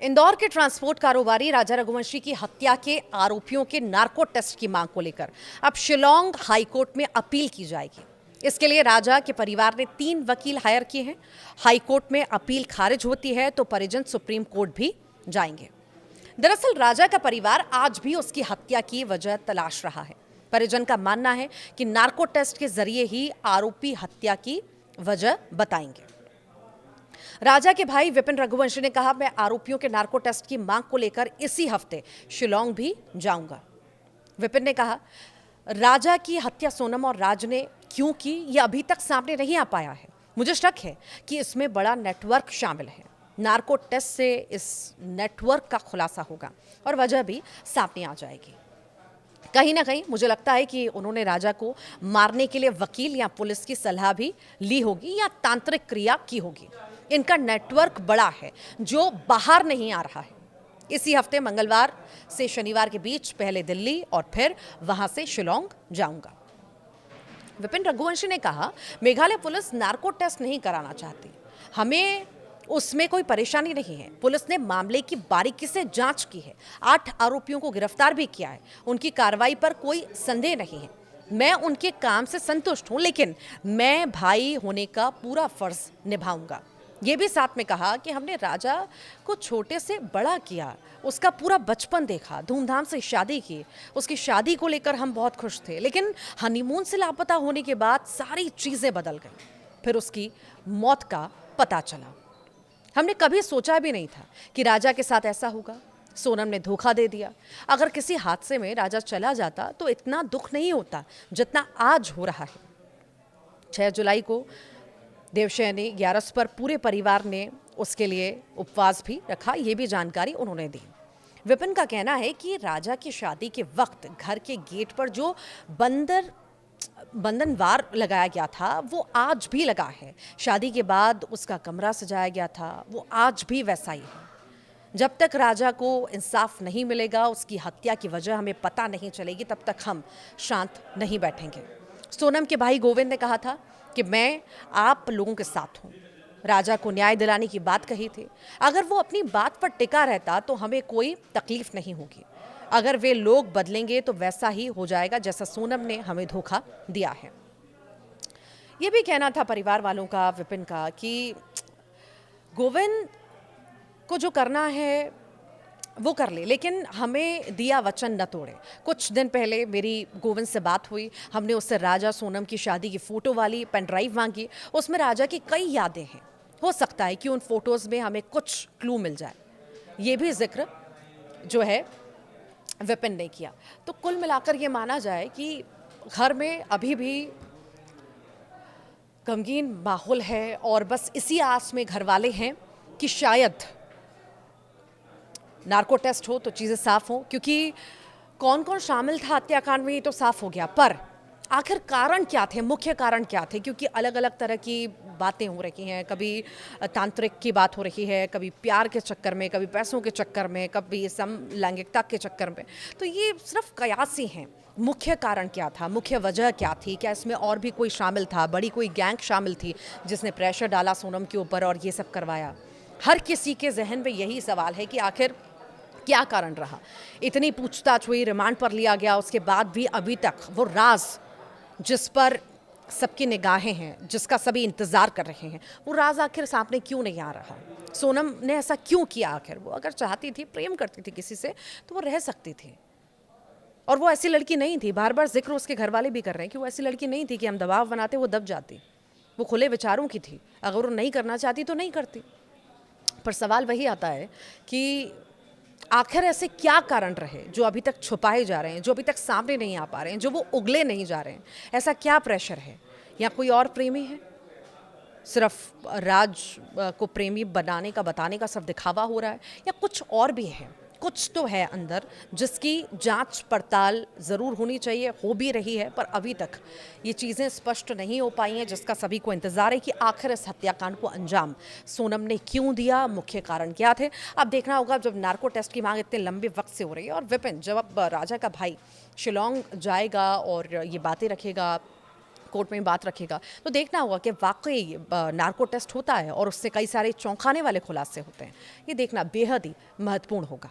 इंदौर के ट्रांसपोर्ट कारोबारी राजा रघुवंशी की हत्या के आरोपियों के नार्को टेस्ट की मांग को लेकर अब शिलांग हाईकोर्ट में अपील की जाएगी। इसके लिए राजा के परिवार ने 3 वकील हायर किए हैं। हाईकोर्ट में अपील खारिज होती है तो परिजन सुप्रीम कोर्ट भी जाएंगे। दरअसल राजा का परिवार आज भी उसकी हत्या की वजह तलाश रहा है। परिजन का मानना है कि नार्को टेस्ट के जरिए ही आरोपी हत्या की वजह बताएंगे। राजा के भाई विपिन रघुवंशी ने कहा, मैं आरोपियों के नार्को टेस्ट की मांग को लेकर इसी हफ्ते शिलांग भी जाऊंगा। विपिन ने कहा, राजा की हत्या सोनम और राज ने क्यों की यह अभी तक सामने नहीं आ पाया है। मुझे शक है कि इसमें बड़ा नेटवर्क शामिल है। नार्को टेस्ट से इस नेटवर्क का खुलासा होगा और वजह भी सामने आ जाएगी। कहीं ना कहीं मुझे लगता है कि उन्होंने राजा को मारने के लिए वकील या पुलिस की सलाह भी ली होगी या तांत्रिक क्रिया की होगी। इनका नेटवर्क बड़ा है जो बाहर नहीं आ रहा है। इसी हफ्ते मंगलवार से शनिवार के बीच पहले दिल्ली और फिर वहां से शिलांग जाऊंगा। विपिन रघुवंशी ने कहा, मेघालय पुलिस नार्को टेस्ट नहीं कराना चाहती, हमें उसमें कोई परेशानी नहीं है। पुलिस ने मामले की बारीकी से जांच की है, 8 आरोपियों को गिरफ्तार भी किया है। उनकी कार्रवाई पर कोई संदेह नहीं है। मैं उनके काम से संतुष्ट हूं, लेकिन मैं भाई होने का पूरा फर्ज निभाऊंगा। ये भी साथ में कहा कि हमने राजा को छोटे से बड़ा किया, उसका पूरा बचपन देखा, धूमधाम से शादी की। उसकी शादी को लेकर हम बहुत खुश थे, लेकिन हनीमून से लापता होने के बाद सारी चीज़ें बदल गई। फिर उसकी मौत का पता चला। हमने कभी सोचा भी नहीं था कि राजा के साथ ऐसा होगा। सोनम ने धोखा दे दिया। अगर किसी हादसे में राजा चला जाता तो इतना दुख नहीं होता जितना आज हो रहा है। 6 जुलाई को देवशयनी ग्यारस पर पूरे परिवार ने उसके लिए उपवास भी रखा, ये भी जानकारी उन्होंने दी। विपिन का कहना है कि राजा की शादी के वक्त घर के गेट पर जो बंधनवार लगाया गया था वो आज भी लगा है। शादी के बाद उसका कमरा सजाया गया था, वो आज भी वैसा ही है। जब तक राजा को इंसाफ नहीं मिलेगा, उसकी हत्या की वजह हमें पता नहीं चलेगी, तब तक हम शांत नहीं बैठेंगे। सोनम के भाई गोविंद ने कहा था कि मैं आप लोगों के साथ हूँ। राजा को न्याय दिलाने की बात कही थी। अगर वो अपनी बात पर टिका रहता तो हमें कोई तकलीफ नहीं होगी। अगर वे लोग बदलेंगे तो वैसा ही हो जाएगा जैसा सोनम ने हमें धोखा दिया है। ये भी कहना था परिवार वालों का, विपिन का, कि गोविंद को जो करना है वो कर ले, लेकिन हमें दिया वचन न तोड़े। कुछ दिन पहले मेरी गोविंद से बात हुई। हमने उससे राजा सोनम की शादी की फ़ोटो वाली पेन ड्राइव मांगी। उसमें राजा की कई यादें हैं। हो सकता है कि उन फोटोज़ में हमें कुछ क्लू मिल जाए। ये भी जिक्र जो है विपिन ने किया। तो कुल मिलाकर ये माना जाए कि घर में अभी भी गमगीन माहौल है और बस इसी आस में घर वाले हैं कि शायद नार्को टेस्ट हो तो चीज़ें साफ हों, क्योंकि कौन कौन शामिल था हत्याकांड में ये तो साफ हो गया, पर आखिर कारण क्या थे, मुख्य कारण क्या थे? क्योंकि अलग अलग तरह की बातें हो रही हैं। कभी तांत्रिक की बात हो रही है, कभी प्यार के चक्कर में, कभी पैसों के चक्कर में, कभी समलैंगिकता के चक्कर में। तो ये सिर्फ कयास ही हैं। मुख्य कारण क्या था, मुख्य वजह क्या थी? क्या इसमें और भी कोई शामिल था, बड़ी कोई गैंग शामिल थी जिसने प्रेशर डाला सोनम के ऊपर और ये सब करवाया? हर किसी के जहन में यही सवाल है कि आखिर क्या कारण रहा। इतनी पूछताछ हुई, रिमांड पर लिया गया, उसके बाद भी अभी तक वो राज जिस पर सबकी निगाहें हैं, जिसका सभी इंतज़ार कर रहे हैं, वो राज आखिर सामने क्यों नहीं आ रहा? सोनम ने ऐसा क्यों किया? आखिर वो अगर चाहती थी, प्रेम करती थी किसी से, तो वो रह सकती थी। और वो ऐसी लड़की नहीं थी। बार बार जिक्र उसके घर वाले भी कर रहे हैं कि वो ऐसी लड़की नहीं थी कि हम दबाव बनाते वो दब जाती। वो खुले विचारों की थी। अगर वो नहीं करना चाहती तो नहीं करती। पर सवाल वही आता है कि आखिर ऐसे क्या कारण रहे जो अभी तक छुपाए जा रहे हैं, जो अभी तक सामने नहीं आ पा रहे हैं, जो वो उगले नहीं जा रहे हैं? ऐसा क्या प्रेशर है? या कोई और प्रेमी है? सिर्फ राज को प्रेमी बनाने का, बताने का सिर्फ दिखावा हो रहा है, या कुछ और भी है? कुछ तो है अंदर जिसकी जांच पड़ताल ज़रूर होनी चाहिए, हो भी रही है, पर अभी तक ये चीज़ें स्पष्ट नहीं हो पाई हैं, जिसका सभी को इंतज़ार है कि आखिर इस हत्याकांड को अंजाम सोनम ने क्यों दिया, मुख्य कारण क्या थे। अब देखना होगा, जब नार्को टेस्ट की मांग इतने लंबे वक्त से हो रही है और विपिन जब अब राजा का भाई शिलांग जाएगा और ये बातें रखेगा, कोर्ट में बात रखेगा, तो देखना होगा कि वाकई नार्को टेस्ट होता है और उससे कई सारे चौंकाने वाले खुलासे होते हैं। ये देखना बेहद ही महत्वपूर्ण होगा।